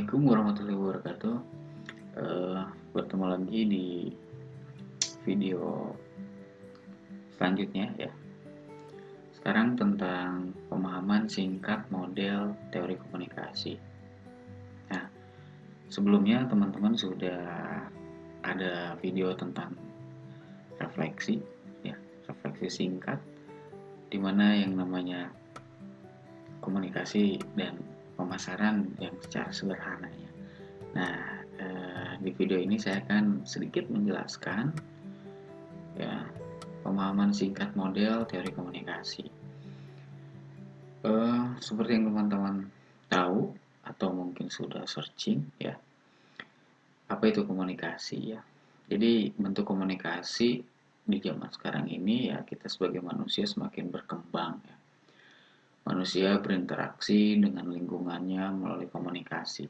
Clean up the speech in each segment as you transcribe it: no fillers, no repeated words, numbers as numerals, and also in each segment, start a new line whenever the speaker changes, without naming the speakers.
Assalamualaikum warahmatullahi wabarakatuh. Bertemu lagi di video selanjutnya ya. Sekarang tentang pemahaman singkat model teori komunikasi. Nah, sebelumnya teman-teman sudah ada video tentang refleksi ya, refleksi singkat di mana yang namanya komunikasi dan pemasaran yang secara sederhana ya. Nah, di video ini saya akan sedikit menjelaskan ya pemahaman singkat model teori komunikasi. Seperti yang teman-teman tahu atau mungkin sudah searching ya, apa itu komunikasi ya. Jadi bentuk komunikasi di zaman sekarang ini ya, kita sebagai manusia semakin berkembang ya. Manusia berinteraksi dengan lingkungannya melalui komunikasi.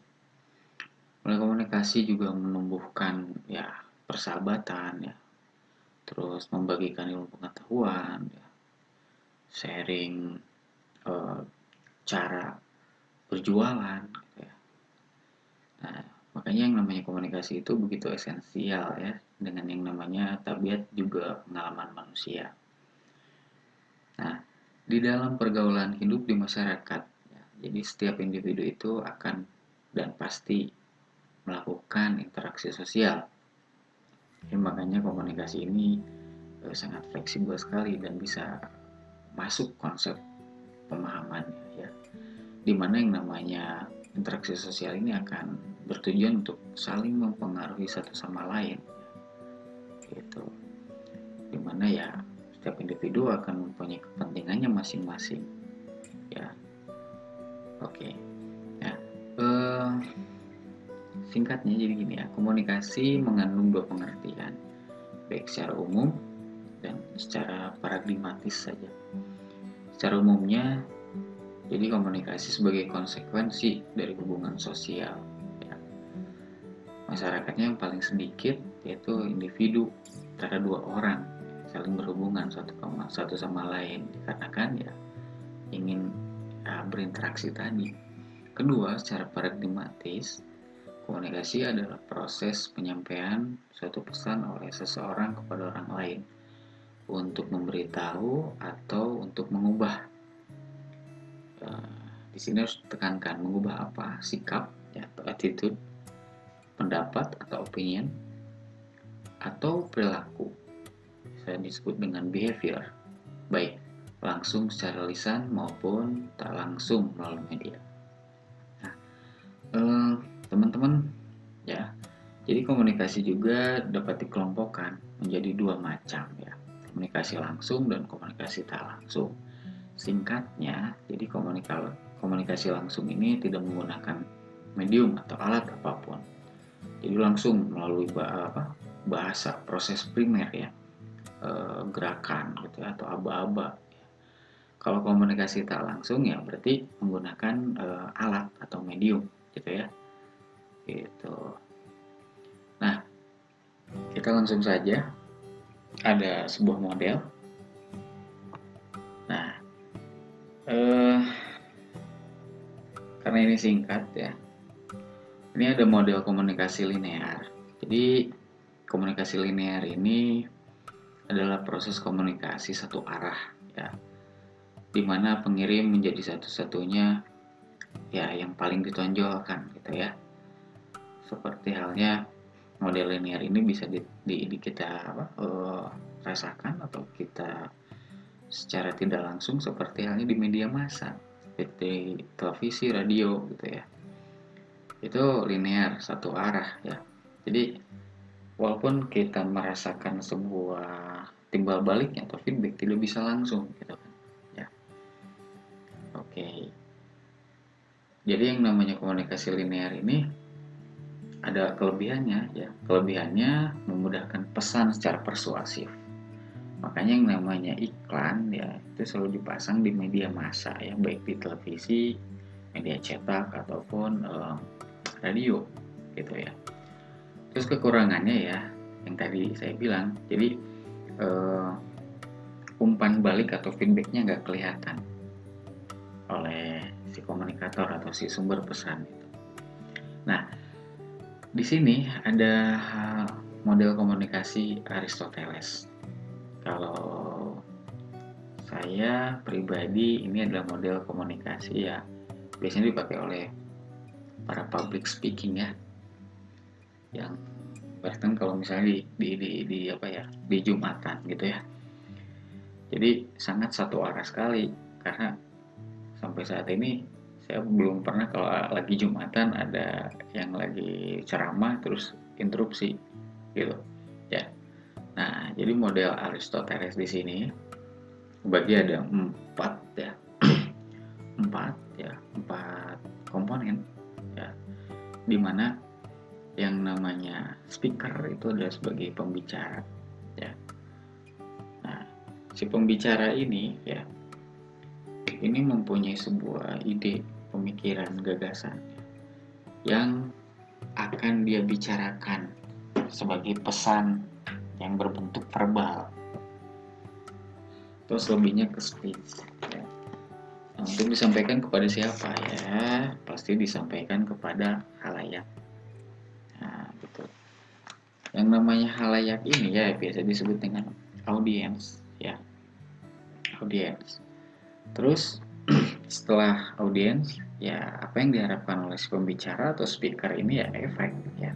Melalui komunikasi juga menumbuhkan ya persahabatan ya, terus membagikan ilmu pengetahuan ya, sharing cara berjualan gitu ya. Nah, makanya yang namanya komunikasi itu begitu esensial ya, dengan yang namanya tabiat juga pengalaman manusia. Nah, di dalam pergaulan hidup di masyarakat ya, jadi setiap individu itu akan dan pasti melakukan interaksi sosial. Ya, makanya komunikasi ini sangat fleksibel sekali dan bisa masuk konsep pemahamannya ya, dimana yang namanya interaksi sosial ini akan bertujuan untuk saling mempengaruhi satu sama lain gitu, dimana ya setiap individu akan mempunyai kepentingannya masing-masing ya. Oke ya, singkatnya jadi gini ya, komunikasi mengandung dua pengertian, baik secara umum dan secara paradigmatis saja. Secara umumnya, jadi komunikasi sebagai konsekuensi dari hubungan sosial ya. Masyarakatnya yang paling sedikit yaitu individu antara dua orang saling berhubungan satu sama lain dikarenakan ya ingin berinteraksi tadi. Kedua, secara paradigmatis, komunikasi adalah proses penyampaian suatu pesan oleh seseorang kepada orang lain untuk memberitahu atau untuk mengubah. Di sini harus ditekankan mengubah apa? Sikap ya, atau attitude, pendapat atau opinion, atau perilaku. Bisa disebut dengan behavior, baik langsung secara lisan maupun tak langsung melalui media. Nah, teman-teman ya, jadi komunikasi juga dapat dikelompokkan menjadi dua macam ya, komunikasi langsung dan komunikasi tak langsung. Singkatnya, jadi komunikasi langsung ini tidak menggunakan medium atau alat apapun. Jadi langsung melalui bahasa, proses primer ya, gerakan gitu ya, atau aba-aba. Kalau komunikasi tak langsung ya berarti menggunakan alat atau medium gitu ya. Gitu. Nah, kita langsung saja, ada sebuah model. Nah, karena ini singkat ya, ini ada model komunikasi linear. Jadi komunikasi linear ini adalah proses komunikasi satu arah ya, di mana pengirim menjadi satu-satunya ya yang paling ditonjolkan gitu ya. Seperti halnya model linear ini bisa kita rasakan atau kita secara tidak langsung seperti halnya di media massa, seperti televisi, radio gitu ya. Itu linear, satu arah ya. Jadi walaupun kita merasakan sebuah timbal baliknya atau feedback tidak bisa langsung gitu kan ya. Oke. Jadi yang namanya komunikasi linear ini ada kelebihannya ya. Kelebihannya memudahkan pesan secara persuasif. Makanya yang namanya iklan ya itu selalu dipasang di media massa ya, baik di televisi, media cetak ataupun radio gitu ya. Terus kekurangannya ya yang tadi saya bilang, jadi umpan balik atau feedbacknya nggak kelihatan oleh si komunikator atau si sumber pesan itu. Nah, di sini ada model komunikasi Aristoteles. Kalau saya pribadi, ini adalah model komunikasi ya biasanya dipakai oleh para public speaking ya, yang bahkan kalau misalnya di apa ya, di Jumatan gitu ya. Jadi sangat satu arah sekali, karena sampai saat ini saya belum pernah kalau lagi Jumatan ada yang lagi ceramah terus interupsi gitu ya. Nah, jadi model Aristoteles di sini bagi ada empat komponen ya, dimana yang namanya speaker itu adalah sebagai pembicara ya. Nah, si pembicara ini ya, ini mempunyai sebuah ide, pemikiran, gagasan yang akan dia bicarakan sebagai pesan yang berbentuk verbal. Terus lebihnya ke speech ya. Nah, untuk disampaikan kepada siapa ya? Pasti disampaikan kepada halayak. Nah, gitu. Yang namanya halayak ini ya biasa disebut dengan audiens ya. Audiens. Terus setelah audiens ya, apa yang diharapkan oleh si pembicara atau speaker ini ya efek ya.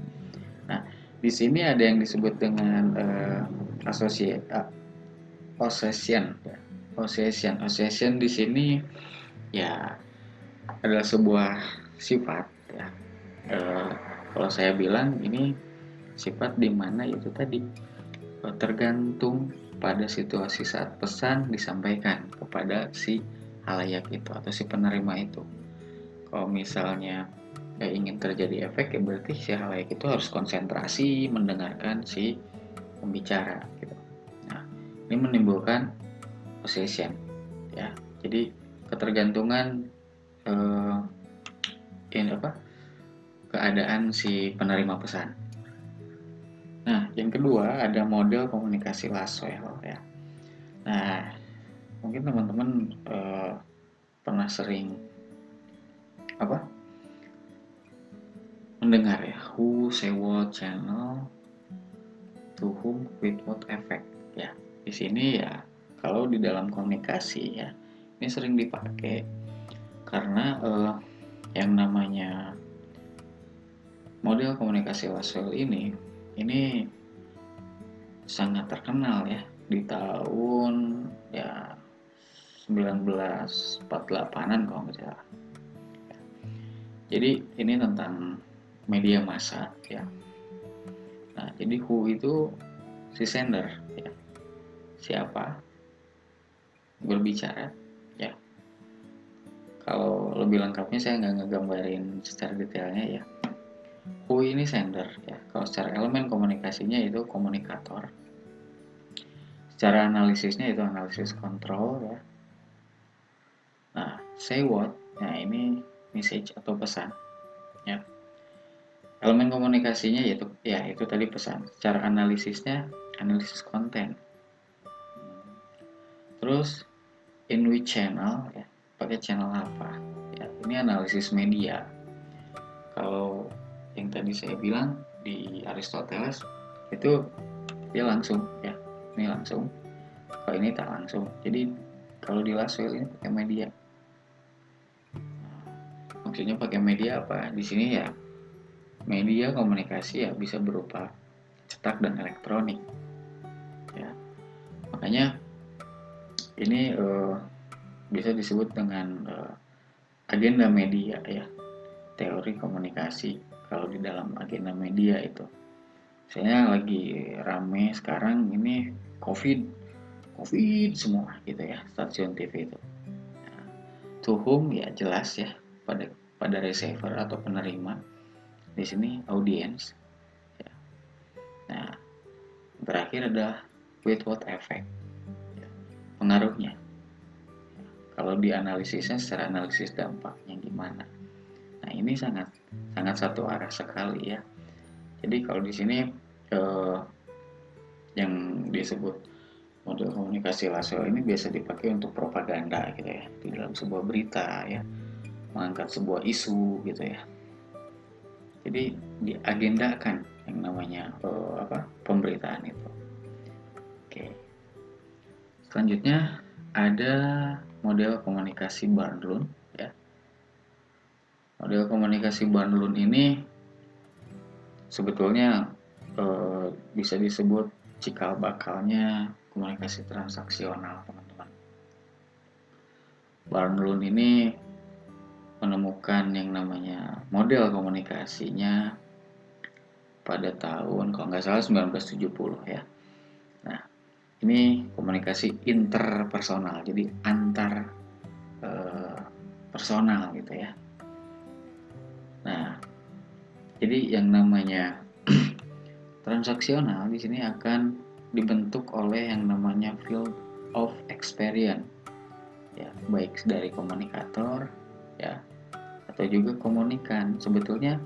Nah, di sini ada yang disebut dengan possession ya. Possession di sini ya adalah sebuah sifat ya. Kalau saya bilang ini sifat di mana itu tadi tergantung pada situasi saat pesan disampaikan kepada si halayak itu atau si penerima itu. Kalau misalnya ingin terjadi efek ya berarti si halayak itu harus konsentrasi mendengarkan si pembicara gitu. Nah, ini menimbulkan possession ya. Jadi ketergantungan ini apa? Keadaan si penerima pesan. Nah, yang kedua ada model komunikasi Laswell ya. Nah, mungkin teman-teman pernah sering apa? Mendengar ya, who, say what, channel, to whom, with what effect ya. Di sini ya, kalau di dalam komunikasi ya, ini sering dipakai karena yang namanya model komunikasi Laswell ini sangat terkenal ya di tahun ya 1948-an kalau nggak salah. Jadi ini tentang media massa ya. Nah, jadi who itu si sender ya. Siapa berbicara ya. Kalau lebih lengkapnya saya nggak ngegambarin secara detailnya ya. Who ini sender ya. Kalau secara elemen komunikasinya itu komunikator. Secara analisisnya itu analisis kontrol ya. Nah, say what, nah ini message atau pesan ya. Elemen komunikasinya yaitu ya itu tadi pesan. Secara analisisnya analisis konten. Terus in which channel ya, pakai channel apa ya, ini analisis media. Kalau yang tadi saya bilang di Aristoteles itu dia langsung ya, ini langsung, kalau ini tak langsung. Jadi kalau di Laswell ini pakai media. Maksudnya pakai media apa di sini ya, media komunikasi ya bisa berupa cetak dan elektronik ya. Makanya ini bisa disebut dengan agenda media ya, teori komunikasi. Kalau di dalam agenda media itu saya lagi rame sekarang ini covid semua gitu ya, stasiun TV itu. Nah, to whom ya jelas ya, pada receiver atau penerima. Di sini audience ya. Nah, terakhir ada with what effect ya, pengaruhnya. Kalau dianalisisnya secara analisis dampaknya gimana. Nah, ini sangat satu arah sekali ya. Jadi kalau di sini yang disebut model komunikasi Laswell ini biasa dipakai untuk propaganda gitu ya, di dalam sebuah berita ya, mengangkat sebuah isu gitu ya. Jadi diagendakan yang namanya pemberitaan itu. Oke. Selanjutnya ada model komunikasi Barnlund ya. Model komunikasi Barnlund ini sebetulnya bisa disebut cikal bakalnya komunikasi transaksional, teman-teman. Barnlund ini menemukan yang namanya model komunikasinya pada tahun kalau nggak salah 1970 ya. Nah, ini komunikasi interpersonal, jadi antar personal gitu ya. Nah, jadi yang namanya transaksional di sini akan dibentuk oleh yang namanya field of experience ya, baik dari komunikator ya atau juga komunikan. Sebetulnya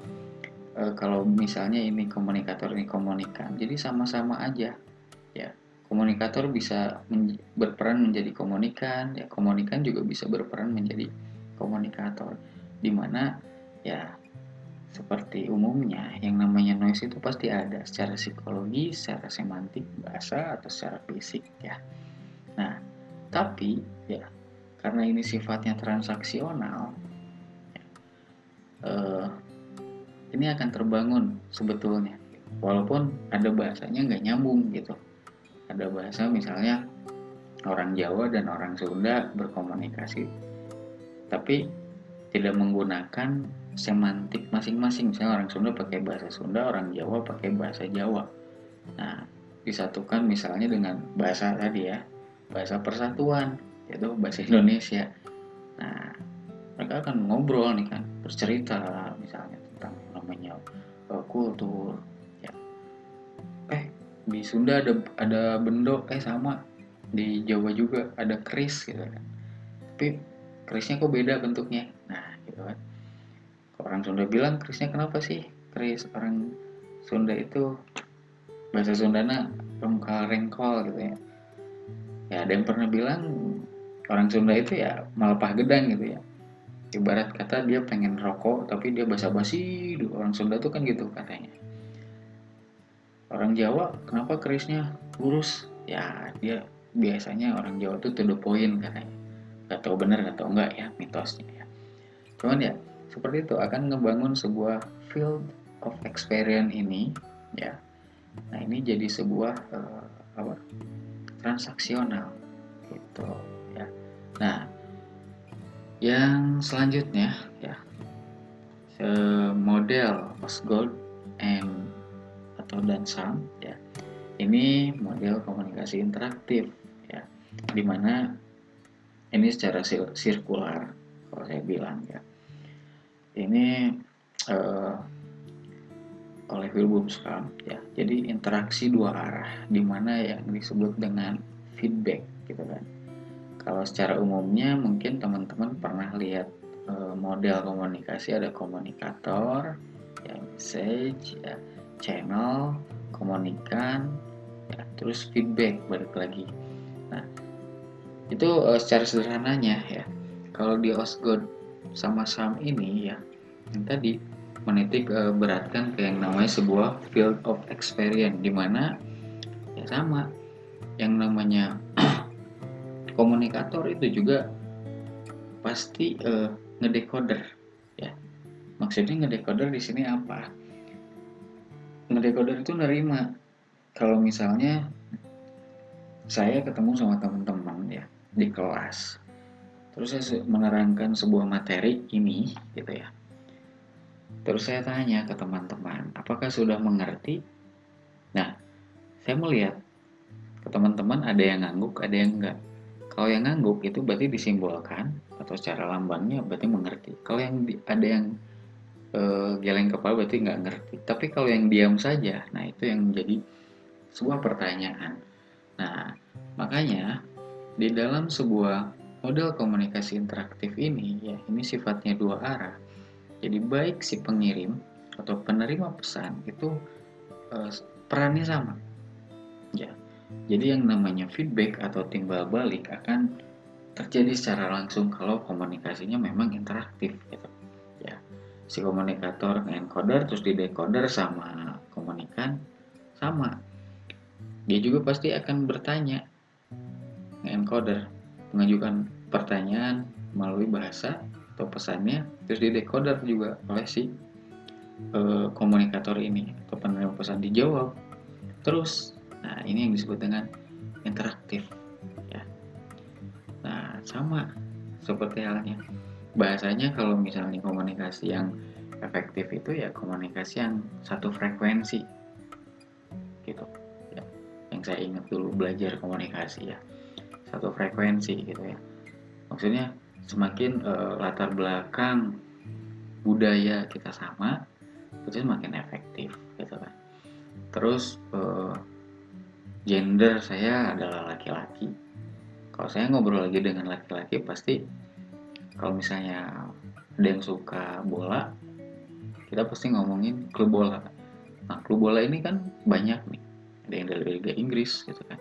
kalau misalnya ini komunikator ini komunikan, jadi sama-sama aja ya. Komunikator bisa berperan menjadi komunikan ya, komunikan juga bisa berperan menjadi komunikator, dimana ya seperti umumnya yang namanya noise itu pasti ada secara psikologi, secara semantik, bahasa, atau secara fisik ya. Nah, tapi ya karena ini sifatnya transaksional, ini akan terbangun sebetulnya. Walaupun ada bahasanya nggak nyambung gitu. Ada bahasa misalnya orang Jawa dan orang Sunda berkomunikasi, tapi tidak menggunakan semantik masing-masing. Misalnya orang Sunda pakai bahasa Sunda, orang Jawa pakai bahasa Jawa. Nah, disatukan misalnya dengan bahasa tadi ya, bahasa persatuan, yaitu bahasa Indonesia. Nah, mereka akan ngobrol nih kan, bercerita misalnya tentang namanya kultur. Ya. Di Sunda ada bendo, sama. Di Jawa juga ada keris gitu kan. Tapi kerisnya kok beda bentuknya. Nah, gitu kan. Orang Sunda bilang kerisnya kenapa sih keris, orang Sunda itu bahasa Sundana rongkal rengkol gitu ya. Ya ada yang pernah bilang orang Sunda itu ya malepah gedang gitu ya. Ibarat kata dia pengen rokok tapi dia basa-basi. Orang Sunda tuh kan gitu katanya. Orang Jawa kenapa kerisnya lurus? Ya dia biasanya orang Jawa tuh to the point katanya. Gak tahu benar gak tahu enggak ya mitosnya ya. Cuman ya seperti itu akan ngebangun sebuah field of experience ini ya. Nah ini jadi sebuah transaksional gitu ya. Nah yang selanjutnya ya model Osgood dan Sam ya. Ini model komunikasi interaktif ya, dimana ini secara sirkular kalau saya bilang ya. Ini oleh Wilhelm Schramm ya. Jadi interaksi dua arah, dimana yang disebut dengan feedback gitu kan. Kalau secara umumnya mungkin teman-teman pernah lihat model komunikasi, ada komunikator, ya, message, ya, channel, komunikan, ya, terus feedback balik lagi. Nah, itu secara sederhananya ya. Kalau di Osgood sama Sam ini ya, yang tadi menitik beratkan ke yang namanya sebuah field of experience, di mana ya sama yang namanya komunikator itu juga pasti ngedecoder ya. Maksudnya ngedecoder di sini apa? Ngedecoder itu nerima kalau misalnya saya ketemu sama teman-teman ya di kelas, terus saya menerangkan sebuah materi ini gitu ya. Terus saya tanya ke teman-teman, apakah sudah mengerti? Nah, saya melihat ke teman-teman ada yang ngangguk, ada yang enggak. Kalau yang ngangguk itu berarti disimbolkan atau secara lambangnya berarti mengerti. Kalau yang ada yang geleng kepala berarti nggak ngerti. Tapi kalau yang diam saja, nah itu yang menjadi sebuah pertanyaan. Nah, makanya di dalam sebuah model komunikasi interaktif ini, ya ini sifatnya dua arah. Jadi baik si pengirim atau penerima pesan itu perannya sama. Ya, jadi yang namanya feedback atau timbal balik akan terjadi secara langsung kalau komunikasinya memang interaktif gitu. Ya. si komunikator encoder terus di decoder sama komunikan sama, dia juga pasti akan bertanya, encoder mengajukan pertanyaan melalui bahasa atau pesannya, terus di decoder juga oleh si komunikator ini atau penerima pesan dijawab terus. Nah, ini yang disebut dengan interaktif ya. Nah, sama seperti halnya bahasanya, kalau misalnya komunikasi yang efektif itu ya komunikasi yang satu frekuensi gitu ya. Yang saya ingat dulu belajar komunikasi ya, satu frekuensi gitu ya. Maksudnya semakin latar belakang budaya kita sama, itu semakin efektif gitu kan. Terus gender saya adalah laki-laki. Kalau saya ngobrol lagi dengan laki-laki, pasti kalau misalnya ada yang suka bola, kita pasti ngomongin klub bola. Nah, klub bola ini kan banyak nih. Ada yang dari Liga Inggris gitu kan,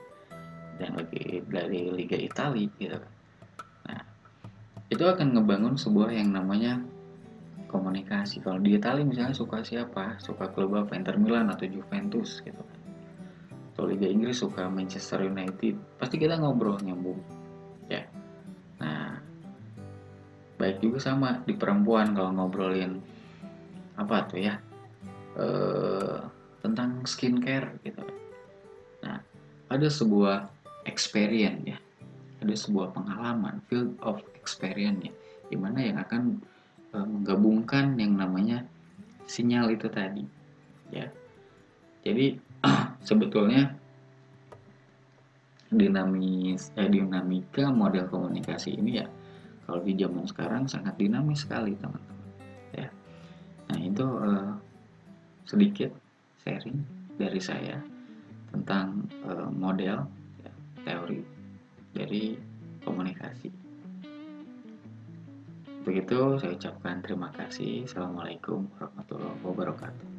ada yang lagi dari Liga Italia gitu kan. Nah, itu akan ngebangun sebuah yang namanya komunikasi. Kalau di Italia misalnya suka siapa, suka klub apa, Inter Milan atau Juventus gitu kan. Atau Liga Inggris suka Manchester United, pasti kita ngobrol nyambung ya. Nah, baik juga sama di perempuan kalau ngobrolin apa tuh ya, tentang skincare gitu. Nah, ada sebuah experience ya, ada sebuah pengalaman, field of experience ya, dimana yang akan menggabungkan yang namanya sinyal itu tadi ya. Jadi sebetulnya dinamika model komunikasi ini ya, kalau di zaman sekarang sangat dinamis sekali teman-teman ya. Nah, itu sedikit sharing dari saya tentang model ya, teori dari komunikasi. Begitu saya ucapkan terima kasih. Assalamualaikum warahmatullahi wabarakatuh.